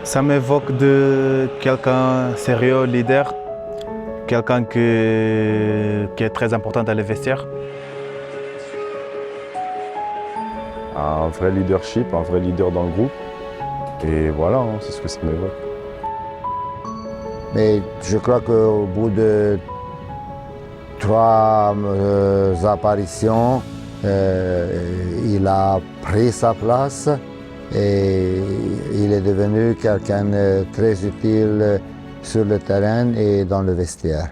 Ça m'évoque de quelqu'un sérieux, leader, quelqu'un qui est très important dans les vestiaires. Un vrai leadership, un vrai leader dans le groupe. Et voilà, c'est ce que ça m'évoque. Mais je crois qu'au bout de 3 apparitions, il a pris sa place et il est devenu quelqu'un de très utile sur le terrain et dans le vestiaire.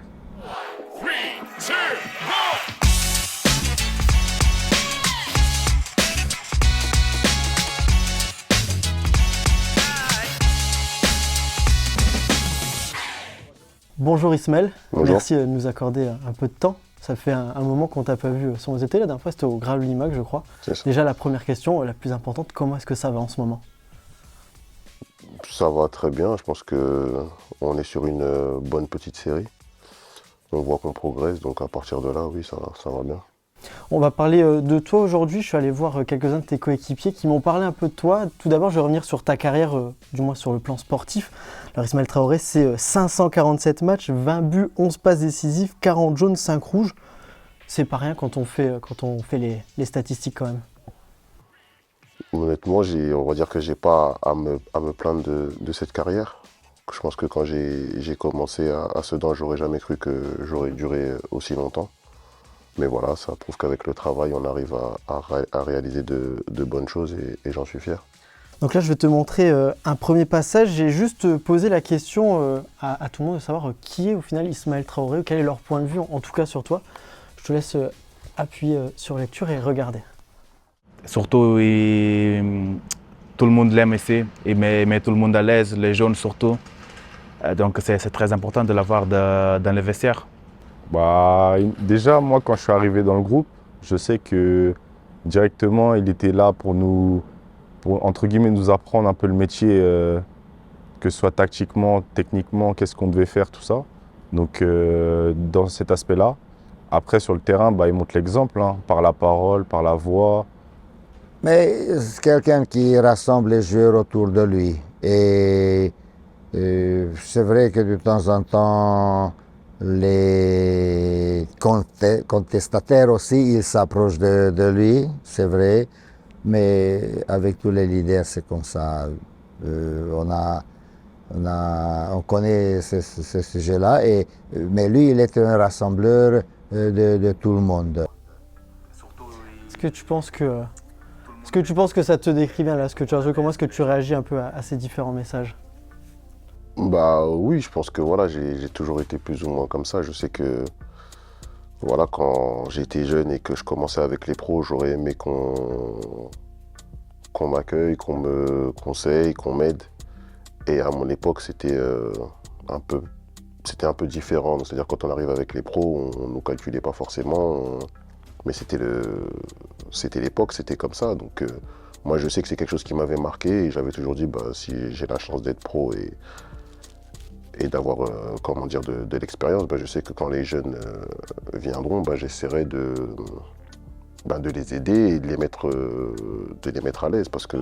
Bonjour Ismaël, Bonjour. merci de nous accorder un peu de temps. Ça fait un moment qu'on t'a pas vu sans été, la dernière fois c'était au Graal Unimac je crois. C'est ça. Déjà la première question, la plus importante, comment est-ce que ça va en ce moment? Ça va très bien, je pense qu'on est sur une bonne petite série. On voit qu'on progresse, donc à partir de là, oui, ça va bien. On va parler de toi aujourd'hui, je suis allé voir quelques-uns de tes coéquipiers qui m'ont parlé un peu de toi. Tout d'abord je vais revenir sur ta carrière, du moins sur le plan sportif. Alors Ismaël Traoré c'est 547 matchs, 20 buts, 11 passes décisives, 40 jaunes, 5 rouges. C'est pas rien quand on fait les statistiques quand même. Honnêtement, on va dire que j'ai pas à me plaindre de cette carrière. Je pense que quand j'ai commencé à Sedan, j'aurais jamais cru que j'aurais duré aussi longtemps. Mais voilà, ça prouve qu'avec le travail, on arrive à réaliser de bonnes choses et j'en suis fier. Donc là je vais te montrer un premier passage. J'ai juste posé la question à tout le monde de savoir qui est au final Ismaël Traoré, quel est leur point de vue en tout cas sur toi. Je te laisse appuyer sur lecture et regarder. Surtout, tout le monde l'aime ici, il met tout le monde à l'aise, les jeunes surtout. Donc c'est très important de l'avoir dans le vestiaire. Déjà, moi, quand je suis arrivé dans le groupe, je sais que directement, il était là pour entre guillemets, nous apprendre un peu le métier, que ce soit tactiquement, techniquement, qu'est-ce qu'on devait faire, tout ça. Donc, dans cet aspect-là. Après, sur le terrain, il montre l'exemple, par la parole, par la voix. Mais c'est quelqu'un qui rassemble les joueurs autour de lui. Et c'est vrai que de temps en temps, les contestataires aussi, ils s'approchent de lui, c'est vrai. Mais avec tous les leaders, c'est comme ça. On connaît ce sujet-là. Mais lui, il est un rassembleur de tout le monde. Est-ce que tu penses que ça te décrit bien là, comment est-ce que tu réagis un peu à ces différents messages? Oui, je pense que voilà, j'ai toujours été plus ou moins comme ça. Je sais que voilà, quand j'étais jeune et que je commençais avec les pros, j'aurais aimé qu'on m'accueille, qu'on me conseille, qu'on m'aide. Et à mon époque, c'était un peu différent. C'est-à-dire quand on arrive avec les pros, on ne nous calculait pas forcément. Mais c'était l'époque, c'était comme ça. Donc moi, je sais que c'est quelque chose qui m'avait marqué et j'avais toujours dit, si j'ai la chance d'être pro et d'avoir de l'expérience, je sais que quand les jeunes viendront, j'essaierai de les aider et de les mettre à l'aise parce que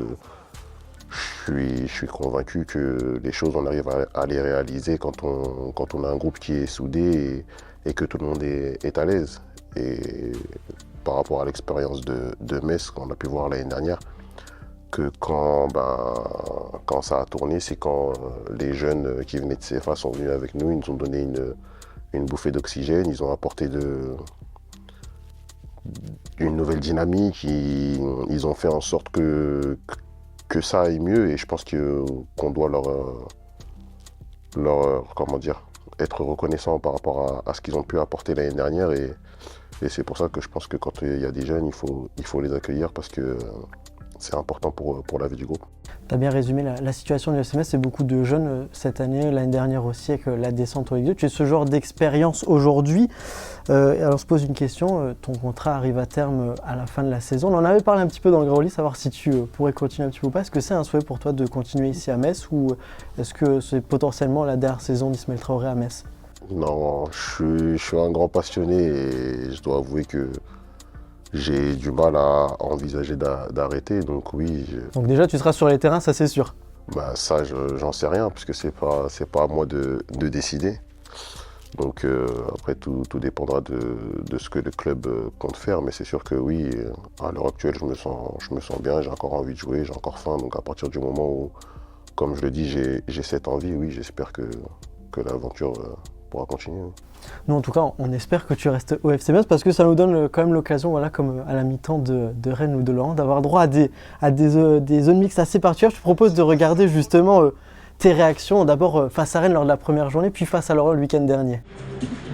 je suis convaincu que les choses, on arrive à les réaliser quand on a un groupe qui est soudé et que tout le monde est à l'aise. Et par rapport à l'expérience de Metz qu'on a pu voir l'année dernière, que quand ça a tourné, c'est quand les jeunes qui venaient de CFA sont venus avec nous, ils nous ont donné une bouffée d'oxygène, ils ont apporté une nouvelle dynamique, ils ont fait en sorte que ça aille mieux et je pense qu'on doit être reconnaissant par rapport à ce qu'ils ont pu apporter l'année dernière et c'est pour ça que je pense que quand il y a des jeunes, il faut les accueillir parce que c'est important pour la vie du groupe. Tu as bien résumé la situation de l'USMS, c'est beaucoup de jeunes cette année, l'année dernière aussi avec la descente en Ligue 2. Tu es ce genre d'expérience aujourd'hui. Alors on se pose une question, ton contrat arrive à terme à la fin de la saison. On en avait parlé un petit peu dans le Graouli, savoir si tu pourrais continuer un petit peu ou pas. Est-ce que c'est un souhait pour toi de continuer ici à Metz ou est-ce que c'est potentiellement la dernière saison d'Ismaël Traoré à Metz? Non, je suis un grand passionné et je dois avouer que j'ai du mal à envisager d'arrêter. Donc oui, Donc déjà tu seras sur les terrains, ça c'est sûr. Bah ça, j'en sais rien, puisque c'est pas à moi de décider. Donc après, tout dépendra de ce que le club compte faire. Mais c'est sûr que oui, à l'heure actuelle, je me sens bien, j'ai encore envie de jouer, j'ai encore faim. Donc à partir du moment où, comme je le dis, j'ai cette envie, oui, j'espère que l'aventure pourra continuer. Oui. Nous, en tout cas, on espère que tu restes au FC Metz parce que ça nous donne quand même l'occasion, voilà, comme à la mi-temps de Rennes ou de Lorient, d'avoir droit à des zones mixtes assez particulières. Je te propose de regarder justement tes réactions, d'abord face à Rennes lors de la première journée, puis face à Lorient le week-end dernier.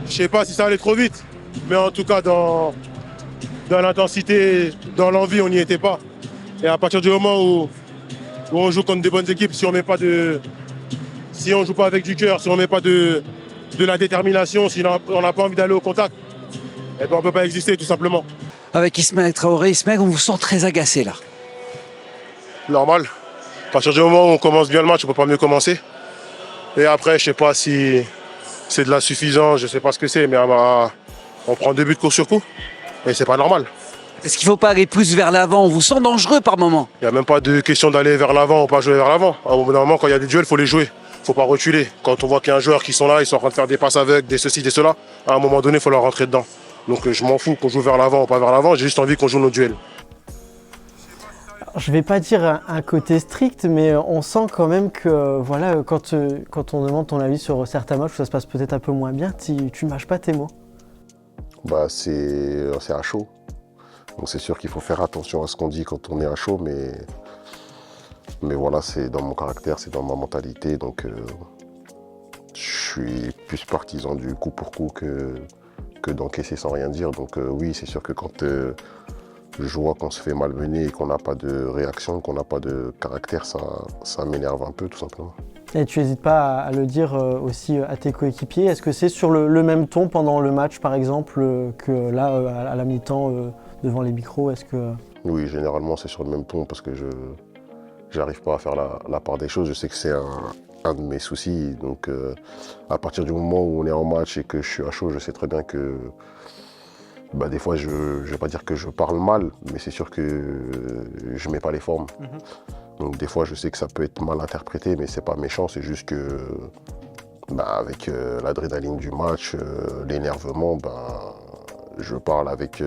Je sais pas si ça allait trop vite, mais en tout cas, dans l'intensité, dans l'envie, on n'y était pas. Et à partir du moment où on joue contre des bonnes équipes, si on joue pas avec du cœur, si on met pas de la détermination, si on n'a pas envie d'aller au contact, eh ben on ne peut pas exister tout simplement. Avec Ismaël Traoré, on vous sent très agacé là. Normal. À partir du moment où on commence bien le match, on ne peut pas mieux commencer. Et après, je ne sais pas si c'est de la suffisance, je ne sais pas ce que c'est, mais on prend 2 buts coup sur coup. Et c'est pas normal. Est-ce qu'il ne faut pas aller plus vers l'avant? On vous sent dangereux par moment. Il n'y a même pas de question d'aller vers l'avant ou pas jouer vers l'avant. Au bout d'un moment, quand il y a des duels, il faut les jouer. Il ne faut pas reculer. Quand on voit qu'il y a un joueur qui sont là, ils sont en train de faire des passes aveugles, des ceci, des cela, à un moment donné, il faut leur rentrer dedans. Donc je m'en fous qu'on joue vers l'avant ou pas vers l'avant, j'ai juste envie qu'on joue nos duels. Je ne vais pas dire un côté strict, mais on sent quand même que voilà, quand on demande ton avis sur certains matchs où ça se passe peut-être un peu moins bien, tu mâches pas tes mots. Bah c'est à chaud. Donc c'est sûr qu'il faut faire attention à ce qu'on dit quand on est à chaud, mais voilà, c'est dans mon caractère, c'est dans ma mentalité. Donc je suis plus partisan du coup pour coup que d'encaisser sans rien dire. Donc oui, c'est sûr que quand je vois qu'on se fait malmener et qu'on n'a pas de réaction, qu'on n'a pas de caractère, ça m'énerve un peu tout simplement. Et tu n'hésites pas à le dire aussi à tes coéquipiers. Est-ce que c'est sur le même ton pendant le match par exemple que là à la mi-temps devant les micros? Oui, généralement c'est sur le même ton parce que je n'arrive pas à faire la part des choses. Je sais que c'est un de mes soucis. Donc à partir du moment où on est en match et que je suis à chaud, je sais très bien que bah, des fois je ne vais pas dire que je parle mal, mais c'est sûr que je ne mets pas les formes. Donc des fois je sais que ça peut être mal interprété, mais c'est pas méchant, c'est juste que bah, avec l'adrénaline du match, l'énervement, bah, je parle avec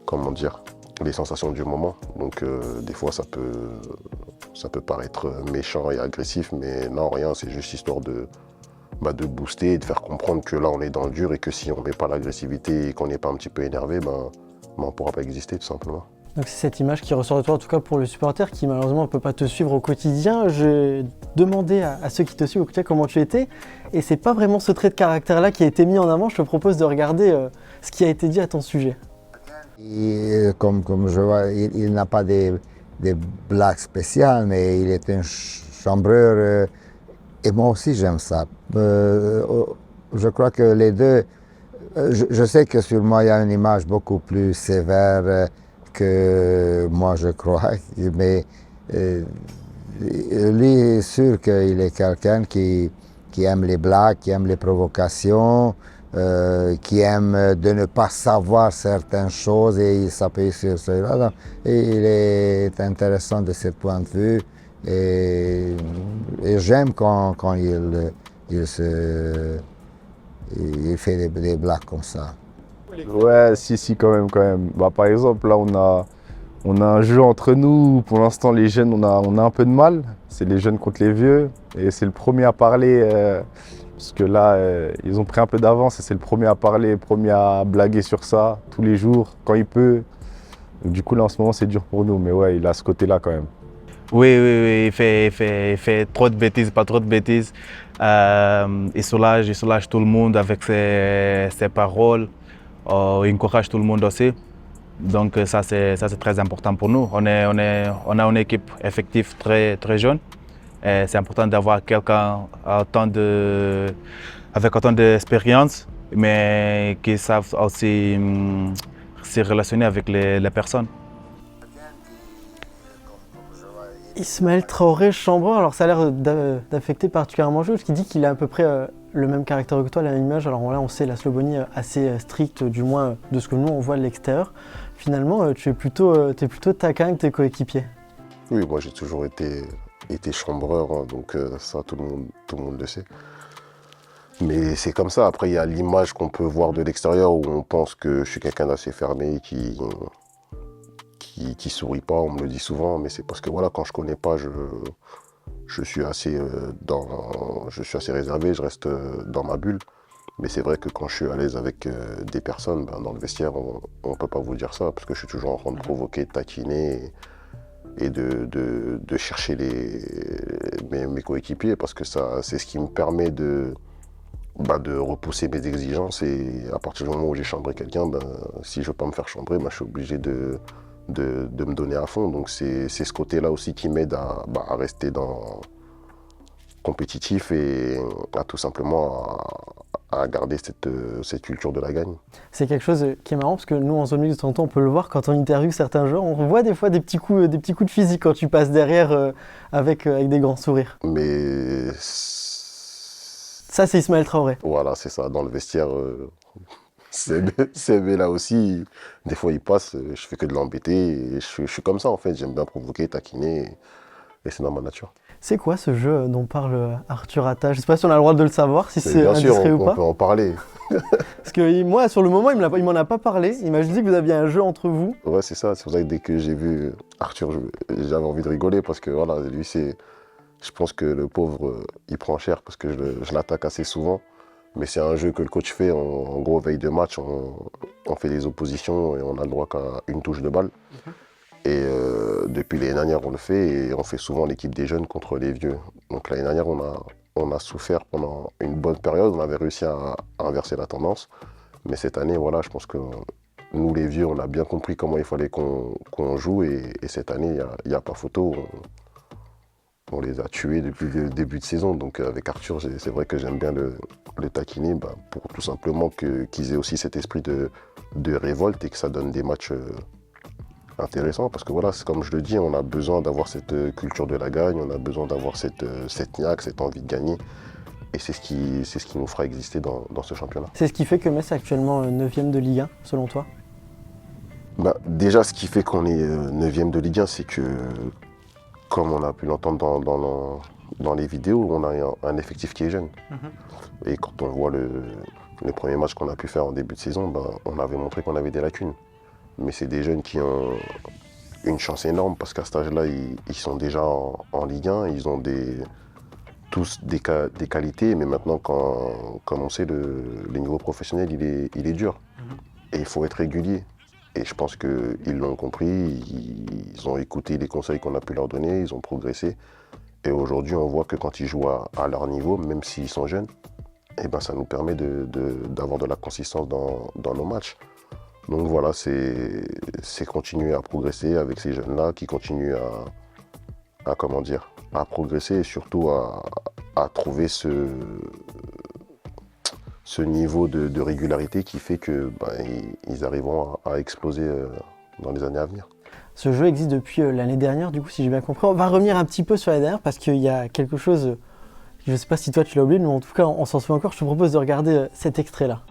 comment dire, les sensations du moment. Donc des fois ça peut paraître méchant et agressif, mais non, rien, c'est juste histoire de booster et de faire comprendre que là on est dans le dur et que si on ne met pas l'agressivité et qu'on n'est pas un petit peu énervé, on ne pourra pas exister tout simplement. Donc c'est cette image qui ressort de toi, en tout cas pour le supporter qui malheureusement ne peut pas te suivre au quotidien. J'ai demandé à ceux qui te suivent au quotidien comment tu étais et c'est pas vraiment ce trait de caractère-là qui a été mis en avant. Je te propose de regarder ce qui a été dit à ton sujet. Comme je vois, il n'a pas des blagues spéciales, mais il est un chambreur et moi aussi j'aime ça. Je crois que les deux, je sais que sur moi il y a une image beaucoup plus sévère que moi je crois, mais lui est sûr qu'il est quelqu'un qui aime les blagues, qui aime les provocations, qui aime de ne pas savoir certaines choses et il s'appuie sur cela. Et il est intéressant de ce point de vue et j'aime quand il fait des blagues comme ça. Ouais, si, quand même. Bah, par exemple, là, on a un jeu entre nous. Pour l'instant, les jeunes, on a un peu de mal. C'est les jeunes contre les vieux. Et c'est le premier à parler, parce que là, ils ont pris un peu d'avance. Et c'est le premier à parler, le premier à blaguer sur ça, tous les jours, quand il peut. Donc, du coup, là, en ce moment, c'est dur pour nous. Mais ouais, il a ce côté-là, quand même. Oui, il fait trop de bêtises, pas trop de bêtises. Il soulage tout le monde avec ses paroles. Il encourage tout le monde aussi. Donc ça c'est très important pour nous. On a une équipe effective très, très jeune. C'est important d'avoir quelqu'un avec autant d'expérience, mais qui savent aussi se relationner avec les personnes. Ismaël Traoré chambreur, alors ça a l'air d'affecter particulièrement le jeu, parce qu'il dit qu'il a à peu près le même caractère que toi, la même image. Alors là on sait la Slovénie assez stricte, du moins de ce que nous on voit de l'extérieur. Finalement tu es plutôt taquin avec tes coéquipiers. Oui, moi j'ai toujours été été chambreur, hein, donc ça tout le monde le sait. Mais c'est comme ça. Après, il y a l'image qu'on peut voir de l'extérieur où on pense que je suis quelqu'un d'assez fermé, qui sourit pas. On me le dit souvent, mais c'est parce que voilà, quand je connais pas, je suis assez réservé, je reste dans ma bulle. Mais c'est vrai que quand je suis à l'aise avec des personnes, dans le vestiaire, on ne peut pas vous dire ça, parce que je suis toujours en train de provoquer, de taquiner et de chercher mes coéquipiers, parce que c'est ce qui me permet de repousser mes exigences. Et à partir du moment où j'ai chambré quelqu'un, si je ne veux pas me faire chambrer, je suis obligé de me donner à fond. Donc c'est ce côté-là aussi qui m'aide à rester compétitif et à tout simplement à garder cette culture de la gagne. C'est quelque chose qui est marrant parce que nous en zone mixte de temps en temps on peut le voir quand on interviewe certains joueurs, on voit des fois des petits coups de physique quand tu passes derrière avec des grands sourires. Mais ça c'est Ismaël Traoré. Voilà, c'est ça, dans le vestiaire. CB là aussi, des fois il passe, je fais que de l'embêter et je suis comme ça en fait, j'aime bien provoquer, taquiner et c'est dans ma nature. C'est quoi ce jeu dont parle Arthur Atta? Je sais pas si on a le droit de le savoir, si c'est Bien sûr, indiscret ou pas. on peut en parler. Parce que moi, sur le moment, il m'en a pas parlé. Il m'a juste dit que vous aviez un jeu entre vous. Ouais, c'est ça. C'est pour ça que dès que j'ai vu Arthur, j'avais envie de rigoler parce que voilà, lui, je pense que le pauvre, il prend cher parce que je l'attaque assez souvent. Mais c'est un jeu que le coach fait. En gros, veille de match, on fait des oppositions et on a le droit qu'à une touche de balle. Et depuis l'année dernière, on le fait et on fait souvent l'équipe des jeunes contre les vieux. Donc l'année dernière, on a souffert pendant une bonne période. On avait réussi à inverser la tendance. Mais cette année, voilà, je pense que nous, les vieux, on a bien compris comment il fallait qu'on joue. Et cette année, il n'y a pas photo. On les a tués depuis le début de saison. Donc avec Arthur, c'est vrai que j'aime bien le taquiner pour tout simplement qu'ils aient aussi cet esprit de révolte et que ça donne des matchs intéressants. Parce que voilà, c'est comme je le dis, on a besoin d'avoir cette culture de la gagne, on a besoin d'avoir cette niaque, cette envie de gagner. Et c'est ce qui nous fera exister dans ce championnat. C'est ce qui fait que Metz est actuellement 9e de Ligue 1, selon toi? Déjà, ce qui fait qu'on est 9e de Ligue 1, c'est que, comme on a pu l'entendre dans les vidéos, on a un effectif qui est jeune. Et quand on voit les premiers matchs qu'on a pu faire en début de saison, on avait montré qu'on avait des lacunes. Mais c'est des jeunes qui ont une chance énorme parce qu'à cet âge-là, ils sont déjà en Ligue 1, ils ont tous des qualités, mais maintenant, comme on sait, le niveau professionnel, il est dur. Et il faut être régulier. Et je pense qu'ils l'ont compris, ils ont écouté les conseils qu'on a pu leur donner, ils ont progressé. Et aujourd'hui, on voit que quand ils jouent à leur niveau, même s'ils sont jeunes, ça nous permet d'avoir de la consistance dans nos matchs. Donc voilà, c'est continuer à progresser avec ces jeunes-là qui continuent à progresser et surtout à trouver ce niveau de régularité qui fait qu'ils arriveront à exploser dans les années à venir. Ce jeu existe depuis l'année dernière, du coup, si j'ai bien compris. On va revenir un petit peu sur l'année dernière parce qu'il y a quelque chose, je ne sais pas si toi tu l'as oublié, mais en tout cas, on s'en souvient encore. Je te propose de regarder cet extrait-là.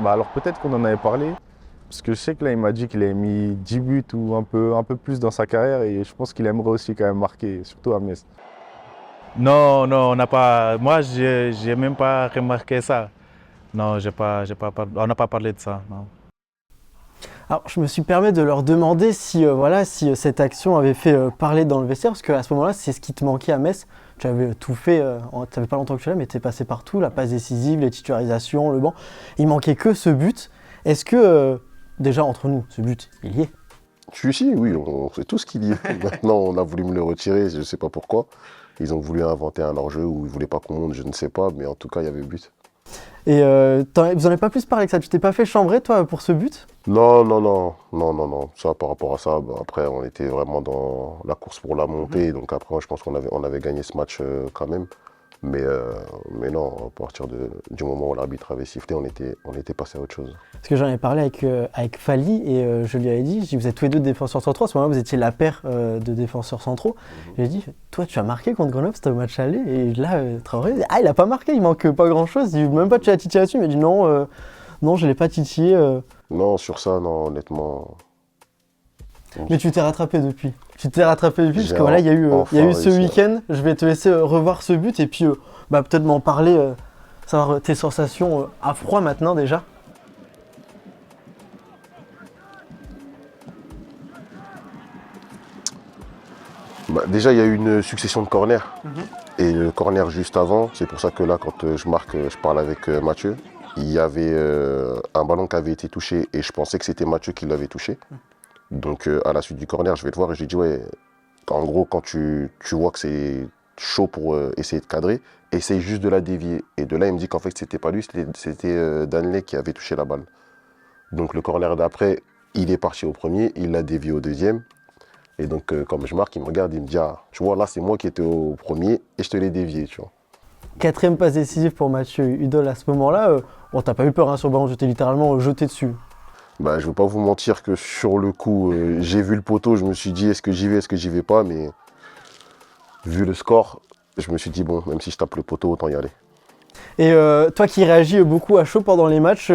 Alors peut-être qu'on en avait parlé, parce que je sais que là il m'a dit qu'il avait mis 10 buts ou un peu plus dans sa carrière et je pense qu'il aimerait aussi quand même marquer, surtout à Metz. Non, on n'a pas. Moi, j'ai même pas remarqué ça. Non, on n'a pas parlé de ça. Non. Alors, je me suis permis de leur demander si cette action avait fait parler dans le vestiaire, parce qu'à ce moment-là, c'est ce qui te manquait à Metz. Tu avais tout fait, ça fait pas longtemps que tu es là, mais tu es passé partout, la passe décisive, les titularisations, le banc. Il manquait que ce but. Est-ce que, déjà entre nous, ce but, il y est? Oui, on sait tous qu'il y est. Maintenant, on a voulu me le retirer, je ne sais pas pourquoi. Ils ont voulu inventer un hors-jeu où ils ne voulaient pas qu'on monte, je ne sais pas, mais en tout cas, il y avait but. Et vous n'en avez pas plus parlé que ça? Tu t'es pas fait chambrer, toi, pour ce but? Non. Ça, par rapport à ça, après, on était vraiment dans la course pour la montée. Donc après, je pense qu'on avait gagné ce match quand même. Mais non, à partir du moment où l'arbitre avait sifflé, on était passé à autre chose. Parce que j'en ai parlé avec Fally et je lui avais dit, vous êtes tous les deux défenseurs centraux, à ce moment-là vous étiez la paire de défenseurs centraux. Je lui ai dit, toi tu as marqué contre Grenoble, c'était au match aller, et là Traoré, il a pas marqué, il manque pas grand-chose, il dit même pas tu l'as titillé là-dessus, il m'a dit non, non je l'ai pas titillé. Non, sur ça, non, honnêtement. Mais tu t'es rattrapé depuis. Parce que voilà, il y a eu ce réussi. week-end, je vais te laisser revoir ce but et puis peut-être m'en parler, savoir tes sensations à froid maintenant déjà. Déjà, il y a eu une succession de corners. Et le corner juste avant, c'est pour ça que là, quand je marque, je parle avec Mathieu. Il y avait un ballon qui avait été touché et je pensais que c'était Mathieu qui l'avait touché. Donc à la suite du corner, je vais le voir et je lui dis ouais, en gros, quand tu vois que c'est chaud pour essayer de cadrer, essaye juste de la dévier. Et de là, il me dit qu'en fait, c'était pas lui, c'était Danley qui avait touché la balle. Donc le corner d'après, il est parti au premier, il l'a dévié au deuxième. Et donc, comme je marque, il me regarde, il me dit ah, tu vois, là, c'est moi qui étais au premier et je te l'ai dévié, tu vois. 4e passe décisive pour Mathieu Hudol à ce moment-là. Bon, t'as pas eu peur sur le ballon, j'étais littéralement jeté dessus. Je ne vais pas vous mentir que sur le coup, j'ai vu le poteau, je me suis dit est-ce que j'y vais, est-ce que j'y vais pas, mais vu le score, je me suis dit bon, même si je tape le poteau, autant y aller. Et toi qui réagis beaucoup à chaud pendant les matchs,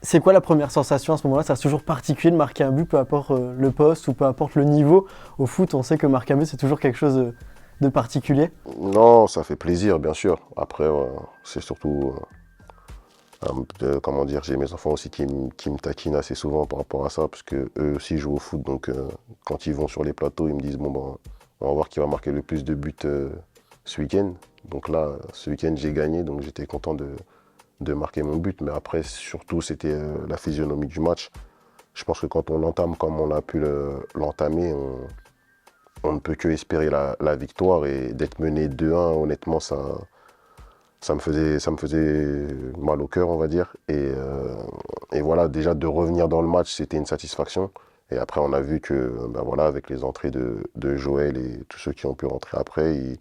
c'est quoi la première sensation à ce moment-là? C'est toujours particulier de marquer un but, peu importe le poste ou peu importe le niveau. Au foot, on sait que marquer un but, c'est toujours quelque chose de particulier. Non, ça fait plaisir, bien sûr. Après, c'est surtout, comment dire, j'ai mes enfants aussi qui me taquinent assez souvent par rapport à ça, parce que eux aussi jouent au foot. Donc, quand ils vont sur les plateaux, ils me disent bon, on va voir qui va marquer le plus de buts ce week-end. Donc là, ce week-end, j'ai gagné, donc j'étais content de marquer mon but. Mais après, surtout, c'était la physionomie du match. Je pense que quand on l'entame comme on a pu l'entamer, on ne peut que espérer la victoire. Et d'être mené 2-1, honnêtement, ça me faisait mal au cœur, on va dire. Et voilà, déjà de revenir dans le match, c'était une satisfaction. Et après, on a vu que, voilà, avec les entrées de Joël et tous ceux qui ont pu rentrer après,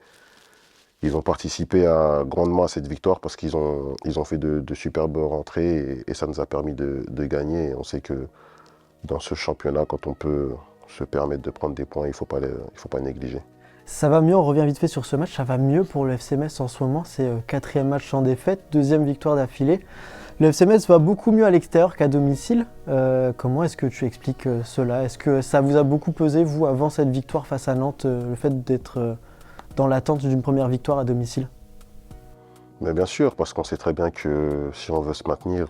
ils ont participé grandement à cette victoire parce qu'ils ont fait de superbes rentrées et ça nous a permis de gagner. Et on sait que dans ce championnat, quand on peut se permettre de prendre des points, il ne faut pas négliger. Ça va mieux, on revient vite fait sur ce match, ça va mieux pour le FC Metz en ce moment, c'est 4e match sans défaite, 2e victoire d'affilée. Le FC Metz va beaucoup mieux à l'extérieur qu'à domicile. Comment est-ce que tu expliques cela? Est-ce que ça vous a beaucoup pesé, vous, avant cette victoire face à Nantes, le fait d'être dans l'attente d'une première victoire à domicile? Mais bien sûr, parce qu'on sait très bien que si on veut se maintenir,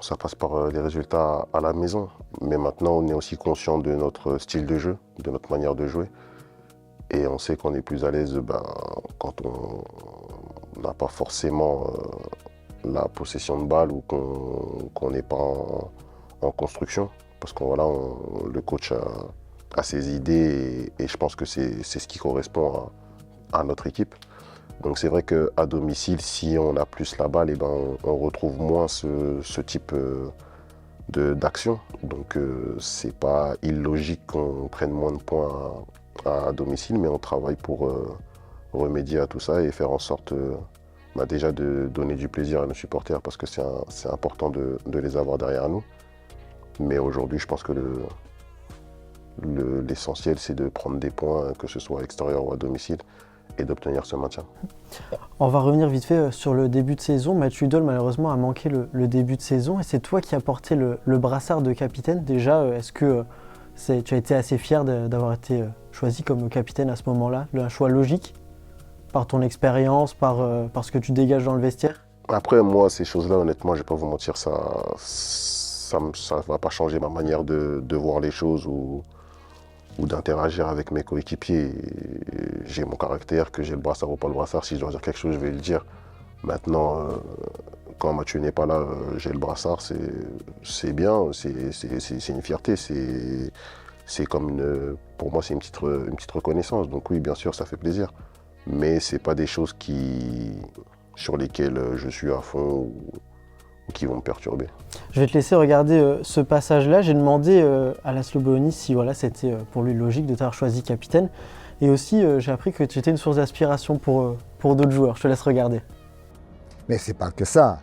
ça passe par les résultats à la maison. Mais maintenant, on est aussi conscient de notre style de jeu, de notre manière de jouer. Et on sait qu'on est plus à l'aise quand on n'a pas forcément la possession de balle ou qu'on n'est pas en construction. Parce que voilà, le coach a ses idées et je pense que c'est ce qui correspond à notre équipe. Donc c'est vrai qu'à domicile, si on a plus la balle, on retrouve moins ce type d'action. Donc c'est pas illogique qu'on prenne moins de points à domicile, mais on travaille pour remédier à tout ça et faire en sorte déjà de donner du plaisir à nos supporters parce que c'est important de les avoir derrière nous. Mais aujourd'hui, je pense que l'essentiel, c'est de prendre des points, que ce soit à l'extérieur ou à domicile, et d'obtenir ce maintien. On va revenir vite fait sur le début de saison. Mathieu Hudol, malheureusement, a manqué le début de saison et c'est toi qui as porté le brassard de capitaine. Déjà, est-ce que tu as été assez fier d'avoir été choisi comme capitaine à ce moment-là? Un choix logique par ton expérience, par ce que tu dégages dans le vestiaire? Après, moi, ces choses-là, honnêtement, je ne vais pas vous mentir, ça ne va pas changer ma manière de voir les choses ou d'interagir avec mes coéquipiers. J'ai mon caractère, que j'ai le brassard ou pas le brassard. Si je dois dire quelque chose, je vais le dire. Maintenant, quand Mathieu n'est pas là, j'ai le brassard, c'est bien, c'est une fierté. C'est comme pour moi, c'est une petite reconnaissance. Donc oui, bien sûr, ça fait plaisir. Mais ce n'est pas des choses sur lesquelles je suis à fond ou qui vont me perturber. Je vais te laisser regarder ce passage-là. J'ai demandé à Laszlo Beoni si c'était pour lui logique de t'avoir choisi capitaine. Et aussi, j'ai appris que tu étais une source d'inspiration pour pour d'autres joueurs. Je te laisse regarder. Mais c'est pas que ça.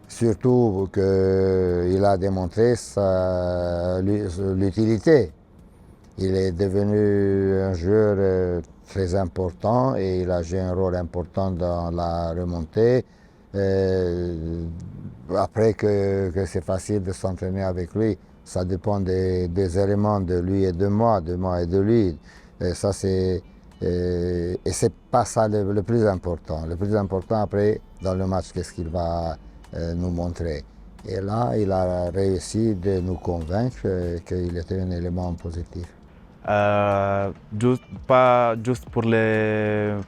Surtout qu'il a démontré l'utilité. Il est devenu un joueur très important et il a joué un rôle important dans la remontée. Après que c'est facile de s'entraîner avec lui, ça dépend des éléments de lui et de moi et de lui. Et ça c'est pas ça le plus important. Le plus important après dans le match, qu'est-ce qu'il va nous montrer. Et là, il a réussi de nous convaincre qu'il était un élément positif. Pas juste pour genre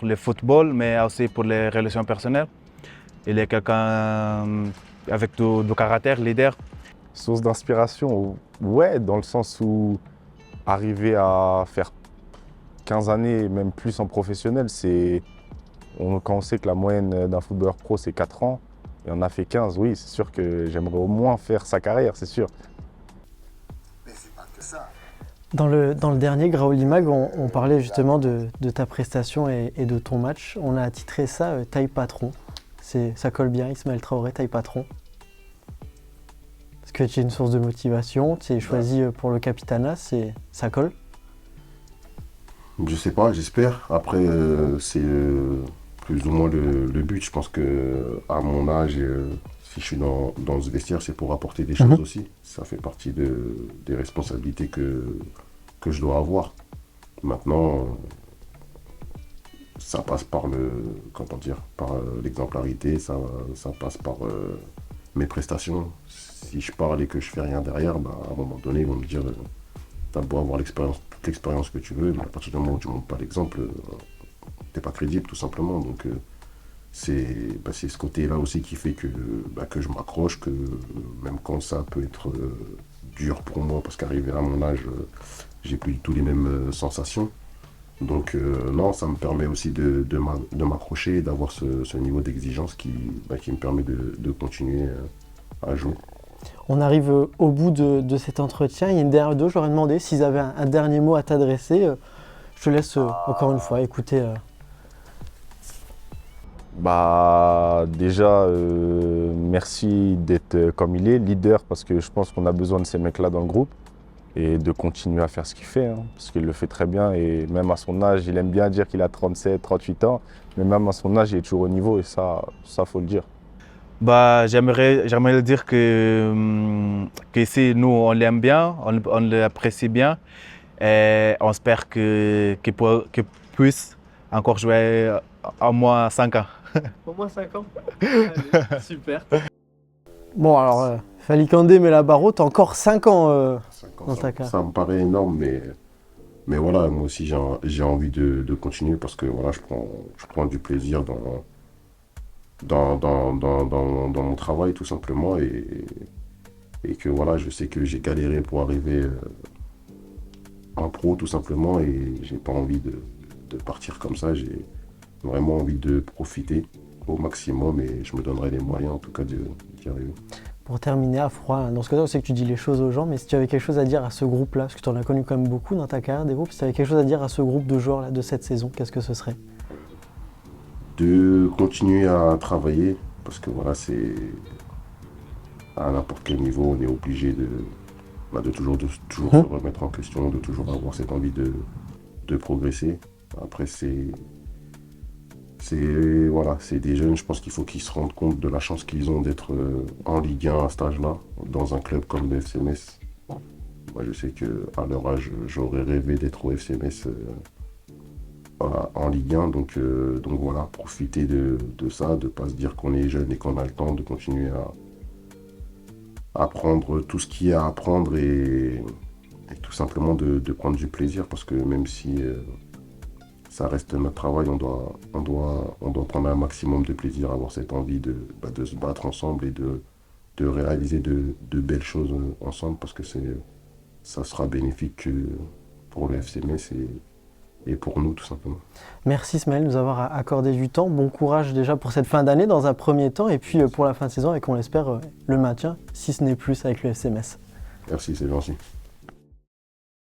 le football, mais aussi pour les relations personnelles. Il est quelqu'un avec du caractère, leader. Source d'inspiration, ouais, dans le sens où arriver à faire 15 années, même plus en professionnel, quand on sait que la moyenne d'un footballeur pro c'est 4 ans, et on a fait 15, oui, c'est sûr que j'aimerais au moins faire sa carrière, c'est sûr. Mais c'est pas que ça. Dans le dernier Graouli Mag, on parlait justement de ta prestation et de ton match. On a attitré ça taille patron. Ça colle bien, Ismaël Traoré, taille patron. Parce que tu es une source de motivation, tu es choisi pour le capitanat, ça colle? Je sais pas, j'espère. Après, c'est plus ou moins le but. Je pense que à mon âge, si je suis dans ce vestiaire, c'est pour apporter des choses aussi. Ça fait partie des responsabilités que je dois avoir. Maintenant, ça passe par l'exemplarité, ça passe par mes prestations. Si je parle et que je fais rien derrière, bah, à un moment donné, ils vont me dire t'as beau avoir toute l'expérience que tu veux, mais à partir du moment où tu ne montres pas l'exemple, t'es pas crédible tout simplement. Donc c'est ce côté-là aussi qui fait que je m'accroche, que même quand ça peut être dur pour moi, parce qu'arrivé à mon âge, j'ai plus du tout les mêmes sensations. Donc non, ça me permet aussi de m'accrocher et d'avoir ce niveau d'exigence qui me permet de continuer à jouer. On arrive au bout de cet entretien. Il y a une dernière chose, j'aurais demandé s'ils avaient un dernier mot à t'adresser. Je te laisse encore une fois écouter. Déjà, merci d'être comme il est, leader, parce que je pense qu'on a besoin de ces mecs-là dans le groupe et de continuer à faire ce qu'il fait, parce qu'il le fait très bien et même à son âge, il aime bien dire qu'il a 37, 38 ans, mais même à son âge, il est toujours au niveau et ça faut le dire. J'aimerais le dire que ici, nous, on l'aime bien, on l'apprécie bien et on espère qu'il puisse encore jouer au moins 5 ans. Au moins 5 ans. Allez, super. Bon, alors, Fally Kandé met la barre haute, encore 5 ans dans ta carrière. Ça me paraît énorme, mais voilà, moi aussi j'ai envie de continuer parce que voilà, je prends du plaisir dans mon travail tout simplement et que voilà, je sais que j'ai galéré pour arriver en pro tout simplement et j'ai pas envie de partir comme ça. J'ai vraiment envie de profiter au maximum et je me donnerai les moyens en tout cas d'y arriver. Pour terminer à froid, dans ce cas-là, on sait que tu dis les choses aux gens, mais si tu avais quelque chose à dire à ce groupe-là, parce que tu en as connu quand même beaucoup dans ta carrière des groupes, si tu avais quelque chose à dire à ce groupe de joueurs là, de cette saison, qu'est-ce que ce serait? De continuer à travailler, parce que voilà, c'est à n'importe quel niveau, on est obligé de toujours se remettre en question, de toujours avoir cette envie de progresser. Après, c'est des jeunes, je pense qu'il faut qu'ils se rendent compte de la chance qu'ils ont d'être en Ligue 1 à cet âge-là, dans un club comme le FC Metz. Moi, je sais qu'à leur âge, j'aurais rêvé d'être au FC Metz en Ligue 1. Donc voilà, profiter de ça, de ne pas se dire qu'on est jeune et qu'on a le temps de continuer à apprendre tout ce qu'il y a à apprendre et tout simplement de prendre du plaisir parce que même si ça reste notre travail, on doit prendre un maximum de plaisir, avoir cette envie de se battre ensemble et de réaliser de belles choses ensemble parce que ça sera bénéfique pour le FC Metz et pour nous tout simplement. Merci Ismaël de nous avoir accordé du temps. Bon courage déjà pour cette fin d'année dans un premier temps et puis pour la fin de saison et qu'on l'espère le maintien, si ce n'est plus avec le FC Metz. Merci, c'est gentil.